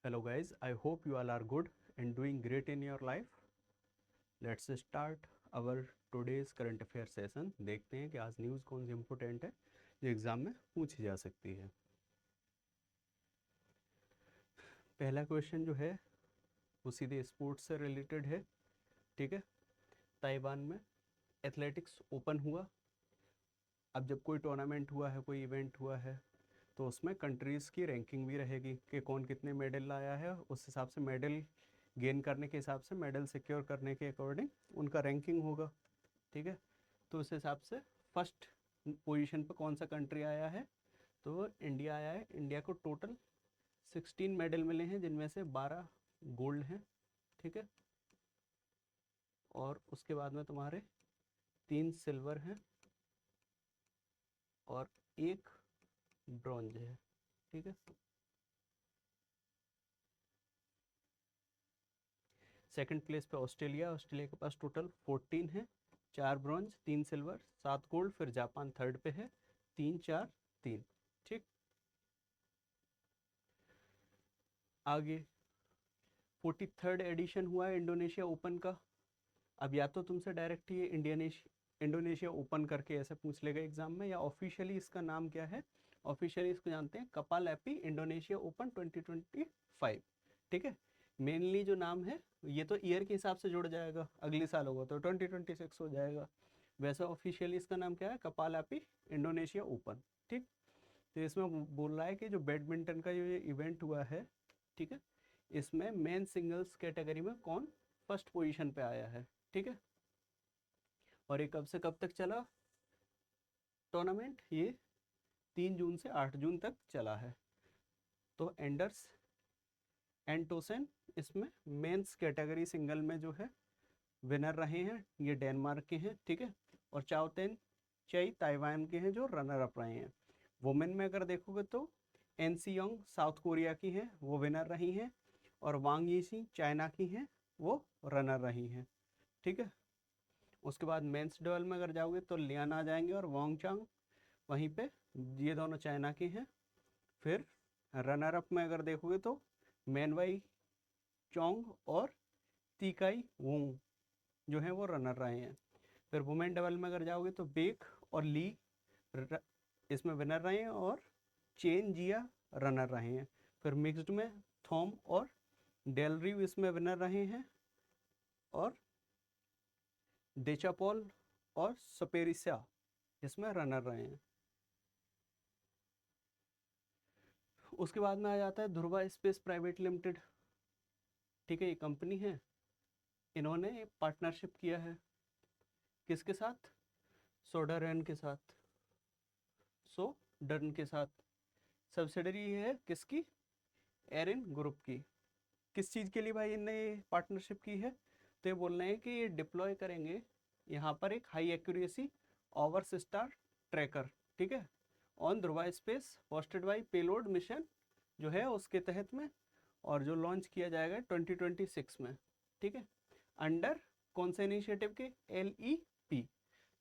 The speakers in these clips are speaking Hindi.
Hello guys, I hope you all are good and doing great in your life. Let's start our today's current affair session. देखते हैं कि आज न्यूज़ कौन सी इम्पोर्टेंट है जो एग्ज़ाम में पूछी जा सकती है। पहला क्वेश्चन जो है वो सीधे स्पोर्ट्स से रिलेटेड है। ठीक है, ताइवान में एथलेटिक्स ओपन हुआ। अब जब कोई टूर्नामेंट हुआ है, कोई इवेंट हुआ है, तो उसमें कंट्रीज़ की रैंकिंग भी रहेगी कि कौन कितने मेडल लाया है। उस हिसाब से मेडल गेन करने के हिसाब से, मेडल सिक्योर करने के अकॉर्डिंग उनका रैंकिंग होगा। ठीक है, तो उस हिसाब से फर्स्ट पोजीशन पर कौन सा कंट्री आया है, तो इंडिया आया है। इंडिया को टोटल 16 मेडल मिले हैं, जिनमें से 12 गोल्ड हैं। ठीक है, और उसके बाद में तुम्हारे 3 सिल्वर हैं और 1 ब्रॉन्ज है। ठीक है, सेकंड प्लेस पे ऑस्ट्रेलिया। ऑस्ट्रेलिया के पास टोटल 14 है, 4 ब्रॉन्ज, 3 सिल्वर, 7 गोल्ड। फिर जापान थर्ड पे है, 3 4 3। ठीक, आगे 43rd एडिशन हुआ है इंडोनेशिया ओपन का। अब या तो तुमसे डायरेक्ट ये इंडोनेशिया ओपन करके ऐसे पूछ लेगा एग्जाम में, या ऑफिशियली इसका नाम क्या है। ऑफिशियली इसको जानते हैं कपालैपी इंडोनेशिया ओपन 2025। ठीक है, मेनली जो नाम है ये तो ईयर के हिसाब से जुड़ जाएगा, अगले साल होगा तो 2026 हो जाएगा। वैसे ऑफिशियली इसका नाम क्या है, कपालैपी इंडोनेशिया ओपन। ठीक, तो इसमें बोल रहा है कि जो बैडमिंटन का जो ये इवेंट हुआ है, ठीक है, इसमें मेन सिंगल्स कैटेगरी में कौन फर्स्ट पोजीशन पे आया है। ठीक है, और ये कब से कब तक चला टूर्नामेंट, ये 3 जून से 8 जून तक चला है। तो एंडर्स एंटोसन इसमें मेंस कैटेगरी सिंगल में जो है विनर रहे हैं, ये डेनमार्क के हैं। ठीक है, और चाओतेन चई ताइवान के हैं जो रनर अप रहे हैं। वुमेन में अगर देखोगे तो एनसीयोंग साउथ कोरिया की हैं, वो विनर रही हैं, और वांग यीसी चाइना की हैं, वो रनर रही हैं। ठीक है, उसके बाद मेंस डबल में अगर जाओगे तो लियान आ जाएंगे और वांग चांग, वहीं पे ये दोनों चाइना के हैं। फिर रनर अप में अगर देखोगे तो मैनवाई चोंग और तीकाई वोंग जो है वो रनर रहे हैं। फिर वुमेन डबल में अगर जाओगे तो बेक और ली इसमें विनर रहे हैं, और चेन जिया रनर रहे हैं। फिर मिक्स्ड में थॉम और डेलरिव इसमें विनर रहे हैं, और डेचापॉल और सपेरिसा इसमें रनर रहे हैं। उसके बाद में आ जाता है ध्रुवा स्पेस प्राइवेट लिमिटेड। ठीक है, ये कंपनी है, इन्होंने पार्टनरशिप किया है किसके साथ, सोडारेन के साथ, सोडर्न के साथ। सब्सिडरी है किसकी, एरिन ग्रुप की। किस चीज़ के लिए भाई इनने पार्टनरशिप की है, तो ये बोल रहे हैं कि ये डिप्लॉय करेंगे यहाँ पर एक high accuracy over star tracker. ठीक है, on Dhruva space hosted by payload mission जो है उसके तहत में, और जो लॉन्च किया जाएगा 2026 में। ठीक है, अंडर कौन से इनिशिएटिव के, LEP।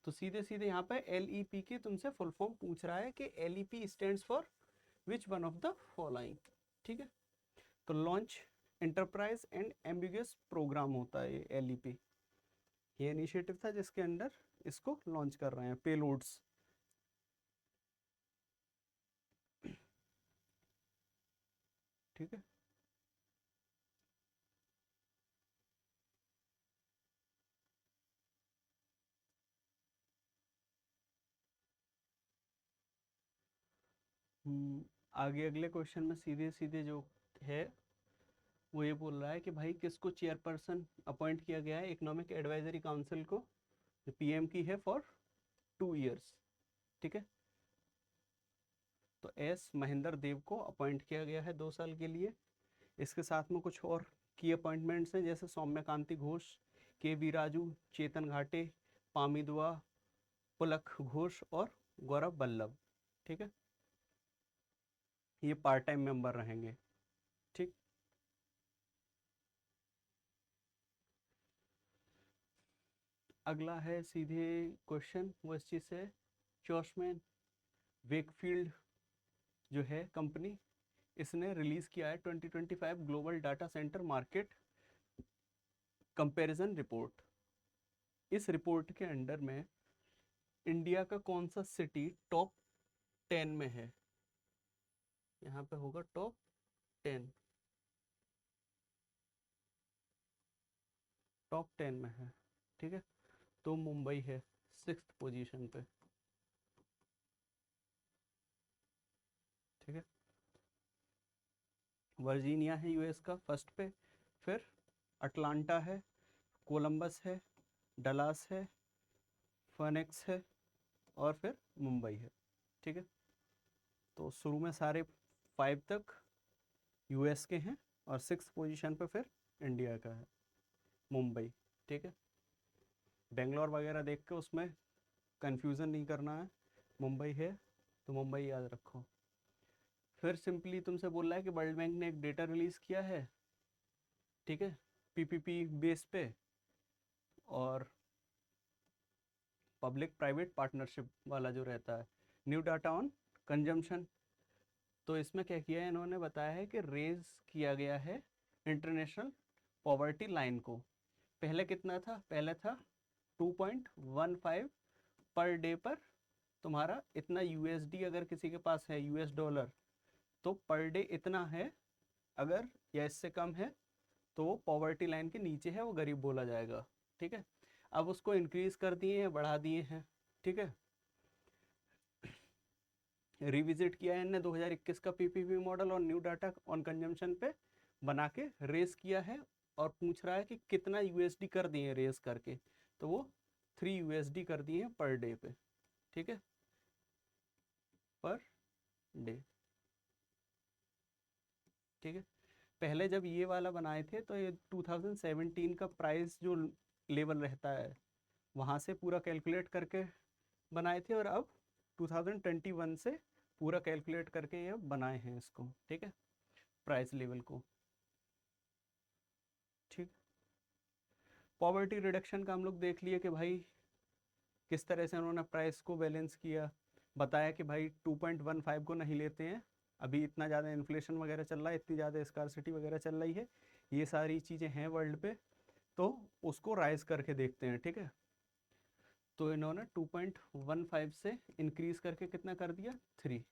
तो सीधे सीधे यहाँ पे LEP के तुमसे फुल फॉर्म पूछ रहा है कि LEP stands for which one of the following. ठीक है, तो launch enterprise and ambiguous program होता है ये LEP। ये इनिशिएटिव था जिसके अंडर इसको लॉन्च कर रहे हैं पेलोड्स। ठीक है, आगे अगले क्वेश्चन में सीधे सीधे जो है वो ये बोल रहा है कि भाई किसको चेयरपर्सन अपॉइंट किया गया है इकोनॉमिक एडवाइजरी काउंसिल को, जो PM की है फॉर 2 इयर्स। ठीक है, तो S महेंद्र देव को अपॉइंट किया गया है 2 साल के लिए। इसके साथ में कुछ और की अपॉइंटमेंट्स हैं, जैसे सौम्यकांति घोष, KV राजू, चेतन घाटे, पामी दुआ, पुलक घोष और गौरव बल्लभ। ठीक है, ये पार्ट टाइम मेंबर रहेंगे। ठीक, अगला है सीधे क्वेश्चन वो इस चीज़ से, चॉर्चमैन वेकफील्ड जो है कंपनी, इसने रिलीज किया है 2025 global data centre market comparison report. इस रिपोर्ट के अंडर में इंडिया का कौन सा सिटी टॉप 10 में है, यहाँ पे होगा टॉप 10, टॉप 10 में है, ठीक है। तो मुंबई है 6th पोजीशन पे, ठीक है। वर्जीनिया है यूएस का फर्स्ट पे, फिर अटलांटा है, कोलंबस है, डलास है, फनेक्स है, और फिर मुंबई है, ठीक है। तो शुरू में सारे 5 तक यूएस के हैं और 6th पोजीशन पे फिर इंडिया का है मुंबई, ठीक है। बेंगलोर वगैरह देख के उसमें कंफ्यूजन नहीं करना है, मुंबई है तो मुंबई याद रखो। फिर सिंपली तुमसे बोल रहा है कि वर्ल्ड बैंक ने एक डेटा रिलीज किया है, ठीक है, पीपीपी बेस पे और पब्लिक प्राइवेट पार्टनरशिप वाला जो रहता है, न्यू डाटा ऑन कंजम्पशन। तो इसमें क्या किया है इन्होंने बताया है कि रेज किया गया है इंटरनेशनल पॉवर्टी लाइन को। पहले कितना था, पहले था 2.15 पर डे पर तुम्हारा इतना यूएसडी अगर किसी के पास है, यूएस डॉलर, तो पर डे इतना है, अगर या इससे कम है तो वो पॉवर्टी लाइन के नीचे है, वो गरीब बोला जाएगा, ठीक है। अब उसको इंक्रीज कर दिए हैं, बढ़ा दिए हैं, ठीक है। रिविजिट किया है इनने 2021 का पीपीपी मॉडल और न्यू डाटा ऑन कंजम्पशन पे बना के रेस किया है, और पूछ रहा है कि कितना यूएसडी कर दिए रेस करके, तो वो 3 यूएसडी कर दिए पर डे पे, ठीक है, पर डे, ठीक है। पहले जब ये वाला बनाए थे तो ये 2017 का प्राइस जो लेवल रहता है वहाँ से पूरा कैलकुलेट करके बनाए थे, और अब 2021 से पूरा कैलकुलेट करके ये बनाए हैं इसको, ठीक है, प्राइस लेवल को, ठीक। पॉवर्टी रिडक्शन का हम लोग देख लिए कि भाई किस तरह से उन्होंने प्राइस को बैलेंस किया, बताया कि भाई 2.15 को नहीं लेते हैं, अभी इतना ज़्यादा इन्फ्लेशन वगैरह चल रहा है, इतनी ज़्यादा स्कारसिटी वगैरह चल रही है, ये सारी चीज़ें हैं वर्ल्ड पे, तो उसको राइज करके देखते हैं, ठीक है। तो इन्होंने 2.15 से इंक्रीज करके कितना कर दिया, 3,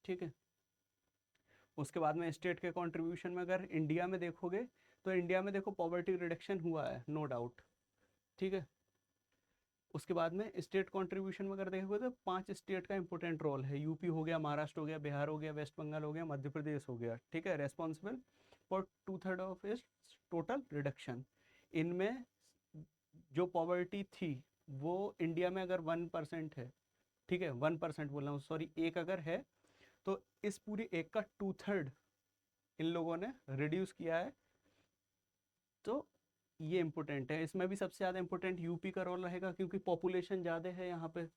ठीक है। उसके बाद में स्टेट के कंट्रीब्यूशन में अगर इंडिया में देखोगे तो इंडिया में देखो पॉवर्टी रिडक्शन हुआ है, नो डाउट, ठीक है। उसके बाद में स्टेट कंट्रीब्यूशन में अगर देखोगे तो 5 स्टेट का इंपॉर्टेंट रोल है, यूपी हो गया, महाराष्ट्र हो गया, बिहार हो गया, वेस्ट बंगाल हो गया, मध्य प्रदेश हो गया, ठीक है, रेस्पॉन्सिबल फॉर 2/3 ऑफ इस टोटल रिडक्शन। इनमें जो पॉवर्टी थी वो इंडिया में अगर 1% है, ठीक है, 1% बोल रहा हूँ सॉरी, एक अगर है तो इस पूरी एक का 2/3 इन लोगों ने रिड्यूस किया है, तो ये इम्पोर्टेंट है। इसमें भी सबसे ज़्यादा इम्पोर्टेंट यूपी का रोल रहेगा क्योंकि पॉपुलेशन ज़्यादा है यहाँ पे,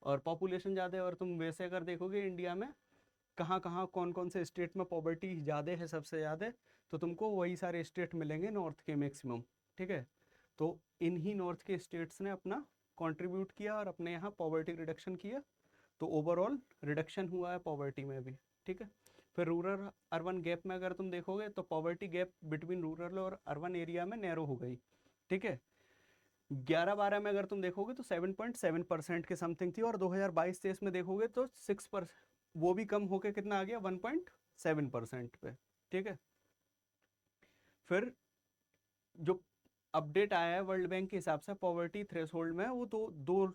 और पॉपुलेशन ज़्यादा है, और तुम वैसे अगर देखोगे इंडिया में कहाँ कहाँ कौन कौन से स्टेट में पॉवर्टी ज़्यादा है, सबसे ज़्यादा, तो तुमको वही सारे स्टेट मिलेंगे नॉर्थ के मैक्सिमम, ठीक है। तो इन्हीं नॉर्थ के स्टेट्स ने अपना कंट्रीब्यूट किया और अपने यहाँ पॉवर्टी रिडक्शन किया, तो ओवरऑल रिडक्शन हुआ है पॉवर्टी में भी, ठीक है। फिर रूरल अर्बन गैप में अगर तुम देखोगे तो पॉवर्टी गैप बिटवीन रूरल और अर्बन एरिया में नैरो हो गई, ठीक है। 11-12 में अगर तुम देखोगे तो 7.7% के समथिंग थी, और 2022-23 में देखोगे तो 6%, वो भी कम होके कितना आ गया, 1.7% पे, ठीक है। फिर जो अपडेट आया है वर्ल्ड बैंक के हिसाब से पॉवर्टी थ्रेशोल्ड में, वो तो दो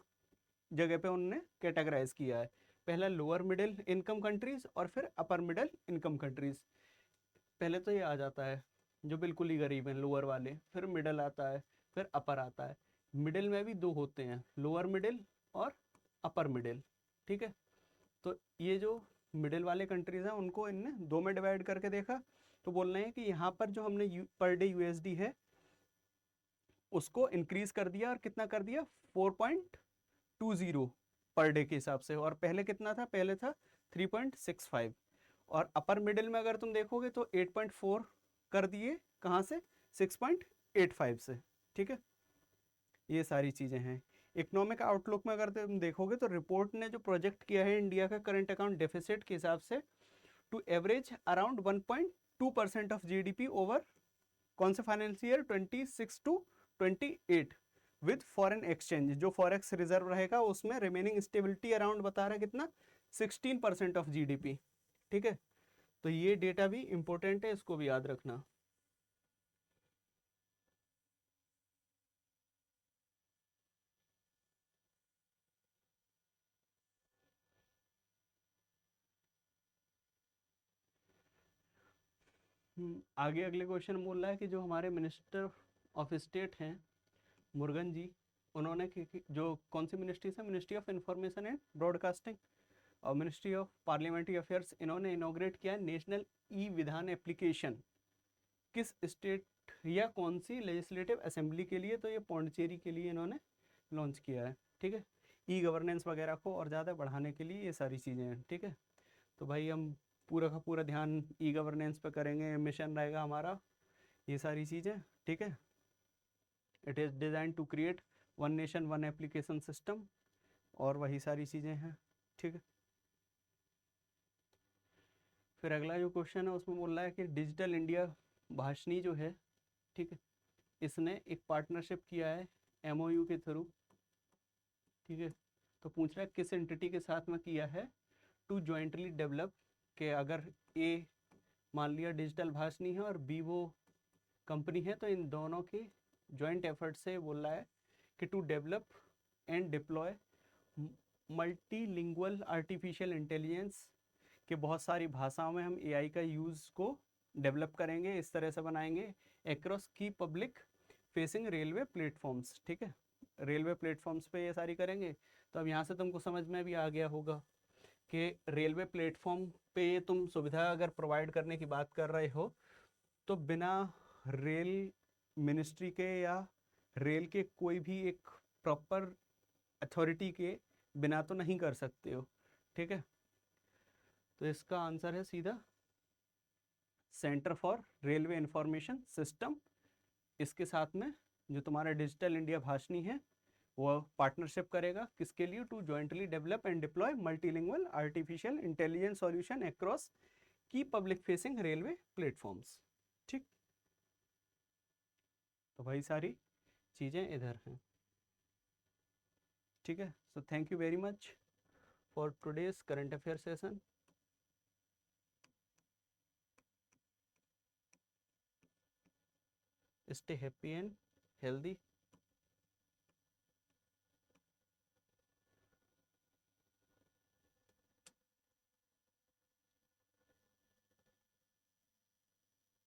जगह पे उन्होंने कैटेगराइज किया है, पहला लोअर मिडिल इनकम कंट्रीज और फिर अपर मिडिल इनकम कंट्रीज। पहले तो ये आ जाता है जो बिल्कुल ही गरीब हैं, लोअर वाले, फिर मिडिल आता है, फिर अपर आता है। मिडिल में भी दो होते हैं, लोअर मिडिल और अपर मिडिल, ठीक है। तो ये जो मिडिल वाले कंट्रीज हैं उनको इनने दो में डिवाइड करके देखा, तो बोल रहे हैं कि यहाँ पर जो हमने पर डे यूएसडी है उसको इंक्रीज कर दिया, और कितना कर दिया, 4.20 पर डे के हिसाब से, और पहले कितना था, पहले था 3.65। और अपर मिडिल में अगर तुम देखोगे तो 8.4 कर दिए, कहाँ से, 6.85 से, ठीक है। ये सारी चीज़ें हैं। इकोनॉमिक आउटलुक में अगर तुम देखोगे तो रिपोर्ट ने जो प्रोजेक्ट किया है इंडिया का करंट अकाउंट डेफिसिट के हिसाब से to average around 1.2% of GDP over कौन से financial year 26 to 28 with foreign exchange. जो फॉरेक्स रिजर्व रहेगा उसमें रिमेनिंग स्टेबिलिटी अराउंड बता रहा है कितना 16% ऑफ जीडीपी। ठीक है, तो ये डेटा भी इंपॉर्टेंट है, इसको भी याद रखना। आगे अगले क्वेश्चन बोल रहा है कि जो हमारे मिनिस्टर ऑफ स्टेट हैं मुरुगन जी, उन्होंने जो कौन सी मिनिस्ट्री है, ministry of information and broadcasting और मिनिस्ट्री ऑफ पार्लियामेंट्री अफेयर्स, इन्होंने इनोग्रेट किया नेशनल ई विधान एप्लीकेशन। किस स्टेट या कौन सी लेजिस्लेटिव असेंबली के लिए, तो ये पौंडचेरी के लिए इन्होंने लॉन्च किया है। ठीक है, ई गवर्नेंस वगैरह को और ज़्यादा बढ़ाने के लिए ये सारी चीज़ें हैं। ठीक है, तो भाई हम पूरा का पूरा ध्यान ई गवर्नेंस पे करेंगे, मिशन रहेगा हमारा ये सारी चीज़ें। ठीक है, it is design to create one nation one application system और वही सारी चीज़ें हैं। ठीक है, फिर अगला जो क्वेश्चन है उसमें बोल रहा है कि डिजिटल इंडिया भाषणी जो है, ठीक है, इसने एक पार्टनरशिप किया है एमओयू के थ्रू। ठीक है, तो पूछ रहा है किस एंटिटी के साथ में किया है टू जॉइंटली डेवलप, के अगर ए मान लिया डिजिटल भाषणी है और बी वो कंपनी है, तो इन दोनों के जॉइंट एफर्ट से बोल रहा है कि to develop and deploy multilingual artificial intelligence, कि बहुत सारी भाषाओं में हम एआई का यूज़ को डेवलप करेंगे, इस तरह से बनाएंगे एक्रॉस की पब्लिक फेसिंग रेलवे प्लेटफॉर्म्स। ठीक है, रेलवे प्लेटफॉर्म्स पे ये सारी करेंगे। तो अब यहाँ से तुमको समझ में भी आ गया होगा कि रेलवे प्लेटफॉर्म पे ये तुम सुविधा अगर प्रोवाइड करने की बात कर रहे हो तो बिना रेल मिनिस्ट्री के या रेल के कोई भी एक प्रॉपर अथॉरिटी के बिना तो नहीं कर सकते हो। ठीक है, तो इसका आंसर है सीधा centre for railway information system. इसके साथ में जो तुम्हारा डिजिटल इंडिया भाषणी है वो पार्टनरशिप करेगा किसके लिए, to jointly develop and deploy multilingual artificial intelligence solution across की पब्लिक फेसिंग रेलवे प्लेटफॉर्म्स। ठीक, तो भाई सारी चीज़ें इधर हैं। ठीक है, so thank you very much for today's current affair session. Stay happy and healthy.